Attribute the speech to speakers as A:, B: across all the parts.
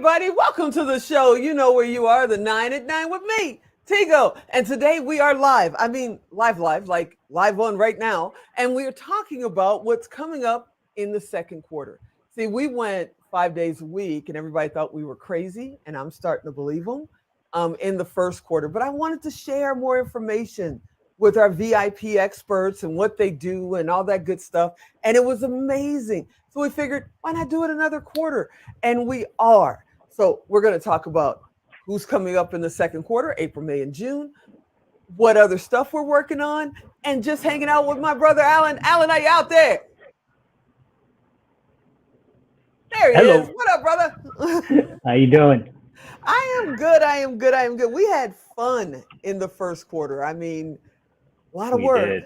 A: everybody. Welcome to the show. You know where you are, the 9 at 9 with me, Teego. And today we are live. I mean, live, like live on right now. And we are talking about what's coming up in the second quarter. See, we went 5 days a week and everybody thought we were crazy. And I'm starting to believe them in the first quarter. But I wanted to share more information with our VIP experts and what they do and all that good stuff. And it was amazing. So we figured, why not do it another quarter? And we are. So we're going to talk about who's coming up in the second quarter, April, May, and June, what other stuff we're working on, and just hanging out with my brother, Alan. Alan, are you out there? There he
B: Hello.
A: is. What up, brother?
B: How you doing?
A: I am good. I am good. I am good. We had fun in the first quarter. I mean, a lot of
B: We
A: work.
B: did.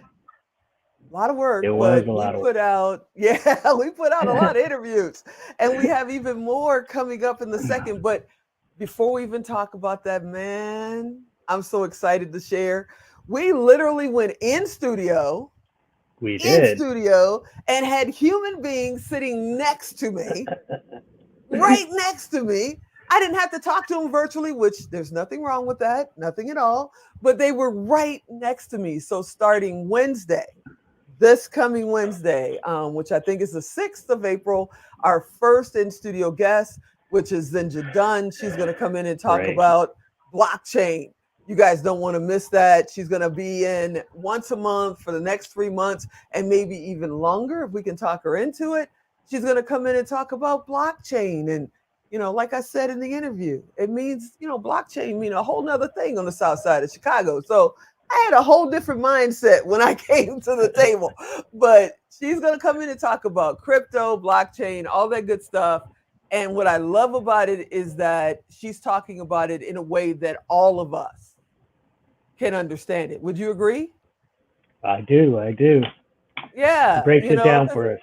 A: A lot of work,
B: It was
A: but
B: a
A: we
B: lot of
A: put out, yeah, we put out a lot of interviews, and we have even more coming up in the second. But before we even talk about that, man, I'm so excited to share. We literally went
B: We did.
A: and had human beings sitting next to me, right next to me. I didn't have to talk to them virtually, which there's nothing wrong with that, nothing at all. But they were right next to me. So starting Wednesday, this coming Wednesday, which I think is the 6th of April, our first in studio guest, which is Zinja Dunn. She's going to come in and talk
B: Right.
A: about blockchain. You guys don't want to miss that. She's going to be in once a month for the next 3 months and maybe even longer if we can talk her into it. She's going to come in and talk about blockchain. And, like I said in the interview, it means, blockchain mean a whole nother thing on the south side of Chicago. So I had a whole different mindset when I came to the table. But she's going to come in and talk about crypto, blockchain, all that good stuff. And what I love about it is that she's talking about it in a way that all of us can understand it. Would you agree?
B: I do. She
A: Yeah,
B: breaks it down for us.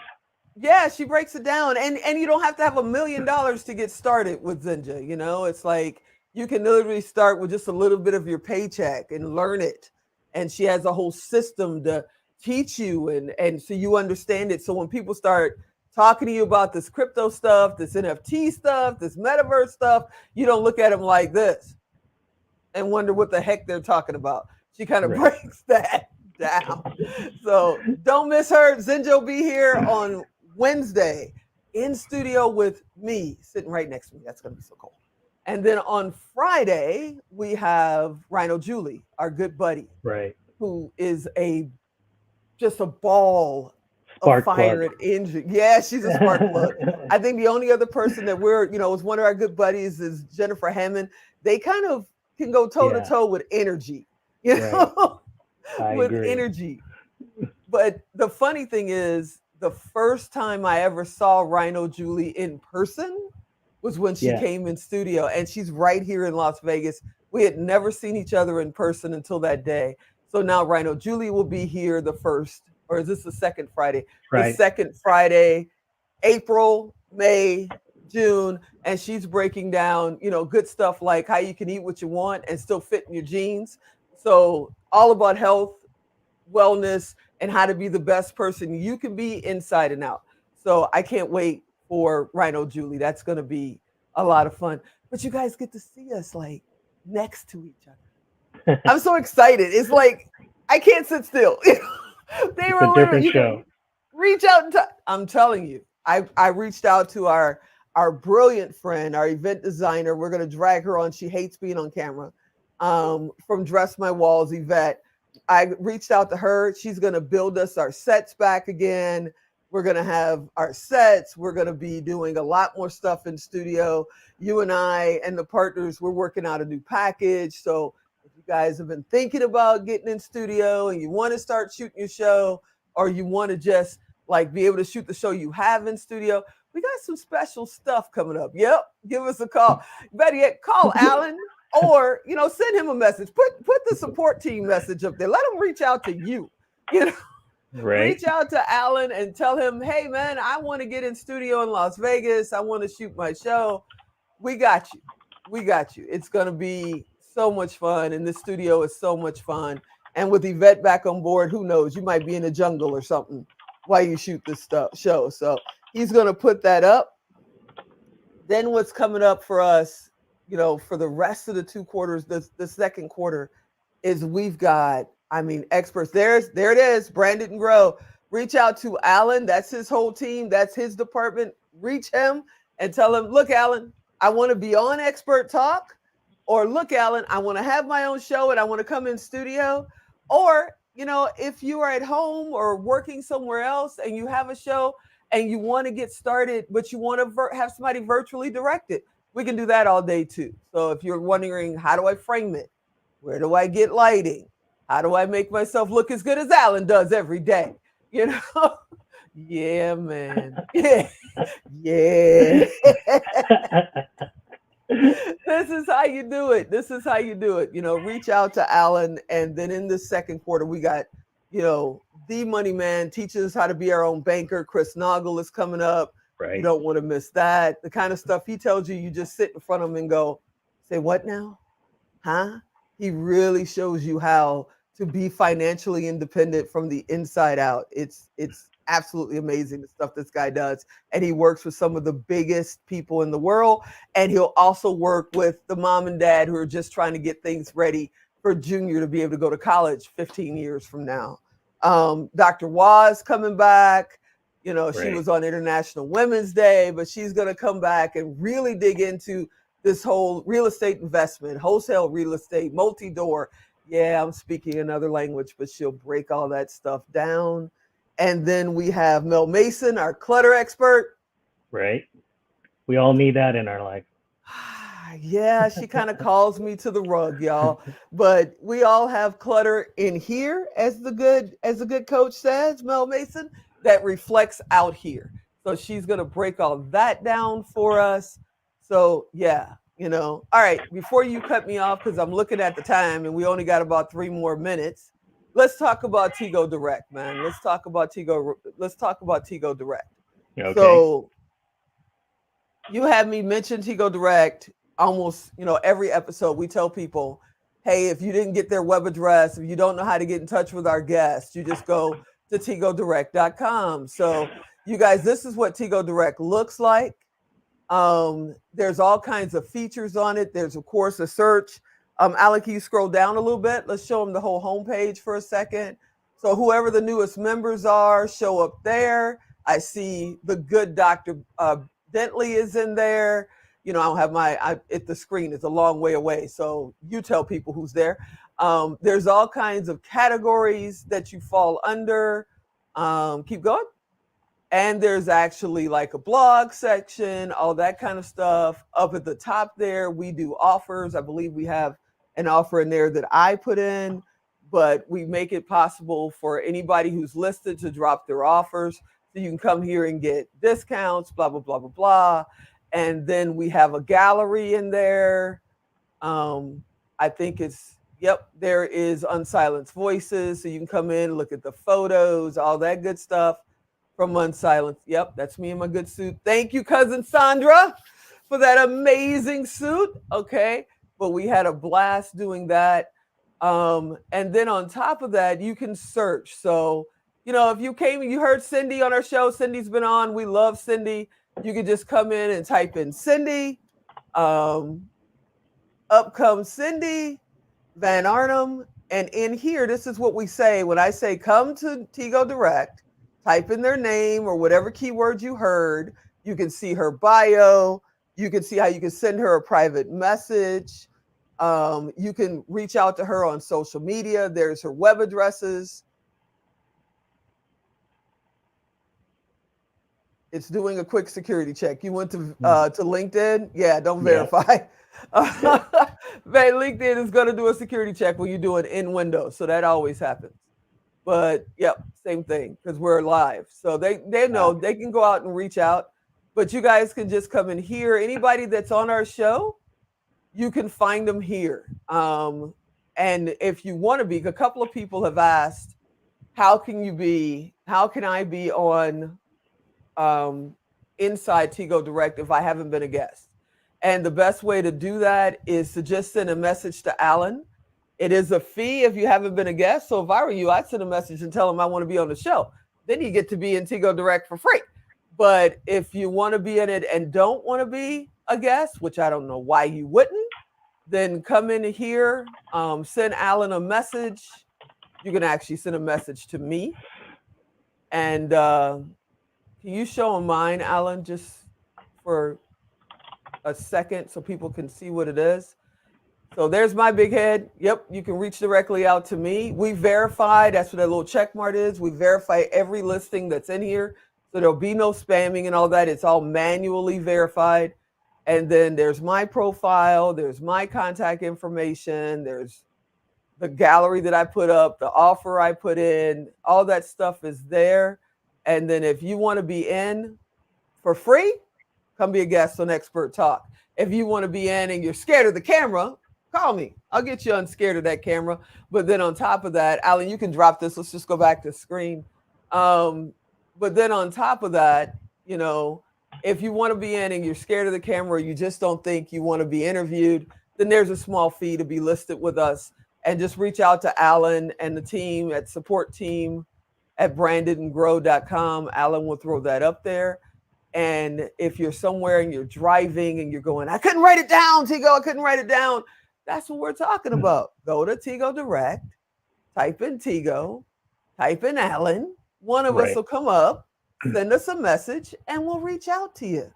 A: yeah, she breaks it down. And you don't have to have $1 million to get started with Zinja. It's like you can literally start with just a little bit of your paycheck and learn it. And she has a whole system to teach you and so you understand it. So when people start talking to you about this crypto stuff, this NFT stuff, this metaverse stuff, you don't look at them like this and wonder what the heck they're talking about. She kind of
B: Right.
A: breaks that down. So don't miss her. Zinja will be here on Wednesday in studio with me, sitting right next to me. That's going to be so cool. And then on Friday, we have Rhino Julie, our good buddy,
B: Right.
A: who is just a ball of
B: Spark
A: fire
B: plug.
A: and energy. Yeah, she's a spark plug. I think the only other person that is one of our good buddies is Jennifer Hammond. They kind of can go toe to
B: Yeah.
A: toe with energy,
B: Right. I
A: with
B: agree.
A: energy. But the funny thing is, the first time I ever saw Rhino Julie in person was when she
B: Yeah.
A: came in studio, and she's right here in Las Vegas. We had never seen each other in person until that day. So now Rhino Julie will be here the first, or is this the second Friday? The
B: Right.
A: second Friday, April, May, June, and she's breaking down, good stuff like how you can eat what you want and still fit in your jeans. So all about health, wellness, and how to be the best person you can be inside and out. So I can't wait for Rhino Julie. That's going to be a lot of fun. But you guys get to see us like next to each other. I'm so excited. It's like I can't sit still. They
B: It's
A: were
B: a
A: literally,
B: different show.
A: reach out and I'm telling you, I reached out to our brilliant friend, our event designer. We're gonna drag her on. She hates being on camera. From Dress My Walls, Yvette. I reached out to her. She's gonna build us our sets back again. We're gonna have our sets. We're gonna be doing a lot more stuff in studio. You and I and the partners, we're working out a new package. So if you guys have been thinking about getting in studio and you want to start shooting your show, or you want to just like be able to shoot the show you have in studio, we got some special stuff coming up. Yep, give us a call. Better yet, call Alan or send him a message. Put the support team message up there. Let him reach out to you. You know,
B: Right.
A: reach out to Alan and tell him, hey man, I want to get in studio in Las Vegas. I want to shoot my show. We got you. We got you. It's gonna be so much fun, and this studio is so much fun. And with Yvette back on board, who knows? You might be in a jungle or something while you shoot this stuff show. So he's gonna put that up. Then what's coming up for us, for the rest of the 2 quarters, the second quarter, is we've got, I mean, experts. There it is, Brandon and Grow. Reach out to Alan. That's his whole team. That's his department. Reach him and tell him, look, Alan, I want to be on Expert Talk. Or look, Alan, I want to have my own show and I want to come in studio. Or, if you are at home or working somewhere else and you have a show and you want to get started, but you want to have somebody virtually direct it, we can do that all day too. So if you're wondering, how do I frame it? Where do I get lighting? How do I make myself look as good as Alan does every day? You know? Yeah, man. Yeah. Yeah. This is how you do it. This is how you do it. Reach out to Alan. And then in the second quarter, we got, the money man teaches us how to be our own banker. Chris Noggle is coming up.
B: Right.
A: You don't want to miss that. The kind of stuff he tells you, you just sit in front of him and go, say, what now? Huh? He really shows you how to be financially independent from the inside out. It's absolutely amazing the stuff this guy does. And he works with some of the biggest people in the world. And he'll also work with the mom and dad who are just trying to get things ready for Junior to be able to go to college 15 years from now. Dr. Waz coming back. She was on International Women's Day, but she's going to come back and really dig into this whole real estate investment, wholesale real estate, multi-door. Yeah, I'm speaking another language, but she'll break all that stuff down. And then we have Mel Mason, our clutter expert.
B: Right. We all need that in our life.
A: Yeah, she kind of calls me to the rug, y'all. But we all have clutter in here, as the good coach says, Mel Mason, that reflects out here. So she's going to break all that down for us. So yeah, all right, before you cut me off, because I'm looking at the time and we only got about 3 more minutes, let's talk about Teego Direct, man. Let's talk about Teego Direct.
B: Okay.
A: So you have me mention Teego Direct almost, every episode. We tell people, hey, if you didn't get their web address, if you don't know how to get in touch with our guests, you just go to teegodirect.com. So you guys, this is what Teego Direct looks like. There's all kinds of features on it. There's, of course, a search. Alec, can you scroll down a little bit? Let's show them the whole homepage for a second. So whoever the newest members are, show up there. I see the good Dr. Bentley is in there. I don't have the screen. It's a long way away. So you tell people who's there. There's all kinds of categories that you fall under. Keep going. And there's actually like a blog section, all that kind of stuff. Up at the top there, we do offers. I believe we have an offer in there that I put in, but we make it possible for anybody who's listed to drop their offers. So you can come here and get discounts, blah, blah, blah, blah, blah. And then we have a gallery in there. I think there is Unsilenced Voices. So you can come in, look at the photos, all that good stuff. From Unsilenced. Yep, that's me in my good suit. Thank you, cousin Sandra, for that amazing suit. Okay, but we had a blast doing that. And then on top of that, you can search. So, if you came and you heard Cindy on our show, Cindy's been on. We love Cindy. You can just come in and type in Cindy. Up comes Cindy Van Arnhem. And in here, this is what we say. When I say come to Teego Direct, type in their name or whatever keyword you heard. You can see her bio. You can see how you can send her a private message. You can reach out to her on social media. There's her web addresses. It's doing a quick security check. You went to LinkedIn? Yeah, don't verify. Man, LinkedIn is going to do a security check when you do it in Windows. So that always happens. But yep, same thing, because we're live. So they know they can go out and reach out. But you guys can just come in here. Anybody that's on our show, you can find them here. And if you want to be, a couple of people have asked, how can I be on inside Teego Direct if I haven't been a guest? And the best way to do that is to just send a message to Alan. It is a fee if you haven't been a guest. So if I were you, I'd send a message and tell them I want to be on the show. Then you get to be in Teego Direct for free. But if you want to be in it and don't want to be, a guest, which I don't know why you wouldn't, then come in here, send Alan a message. You can actually send a message to me. And can you show him mine, Alan, just for a second so people can see what it is? So there's my big head. Yep, you can reach directly out to me. We verify, that's what that little check mark is. We verify every listing that's in here. So there'll be no spamming and all that. It's all manually verified. And then there's my profile, there's my contact information, there's the gallery that I put up, the offer I put in, all that stuff is there. And then if you want to be in for free, come be a guest on Expert Talk. If you want to be in and you're scared of the camera, call me. I'll get you unscared of that camera. But then on top of that, Alan, you can drop this. Let's just go back to screen. But then on top of that, you know, if you want to be in and you're scared of the camera, you just don't think you want to be interviewed, then there's a small fee to be listed with us. And just reach out to Alan and the team at support team at brandedandgrow.com. Alan will throw that up there. And if you're somewhere and you're driving and you're going, I couldn't write it down, Teego, I couldn't write it down. That's what we're talking about. Go to Teego Direct, type in Teego, type in Alan. One of us will come up, send us a message, and we'll reach out to you.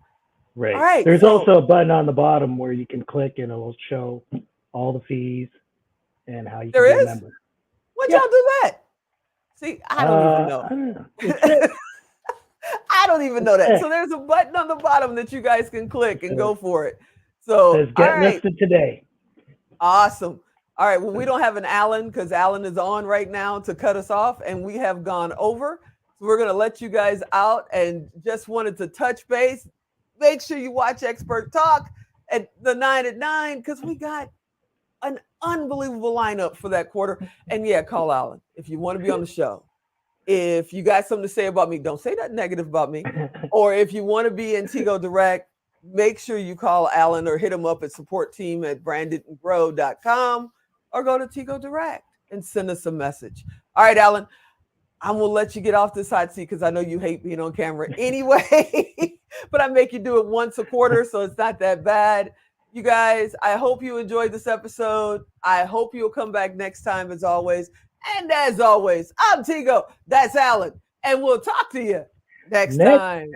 B: Right.
A: All right.
B: There's also a button on the bottom where you can click and it'll show all the fees and how you can be a member.
A: When'd y'all do that? See, I don't even know.
B: I don't know.
A: I don't even know that. So there's a button on the bottom that you guys can click and go for it. So
B: it says get listed today.
A: Awesome. All right. Well, we don't have an Alan because Alan is on right now to cut us off, and we have gone over. So we're going to let you guys out and just wanted to touch base. Make sure you watch Expert Talk at the 9 at 9 because we got an unbelievable lineup for that quarter. And yeah, call Alan if you want to be on the show. If you got something to say about me, don't say that negative about me. Or if you want to be in Teego Direct, make sure you call Alan or hit him up at support team at brandedandgrow.com or go to Teego Direct and send us a message. All right, Alan, I'm going to let you get off this hot seat because I know you hate being on camera anyway, but I make you do it once a quarter, so it's not that bad. You guys, I hope you enjoyed this episode. I hope you'll come back next time as always. And as always, I'm Teego. That's Alan. And we'll talk to you next time.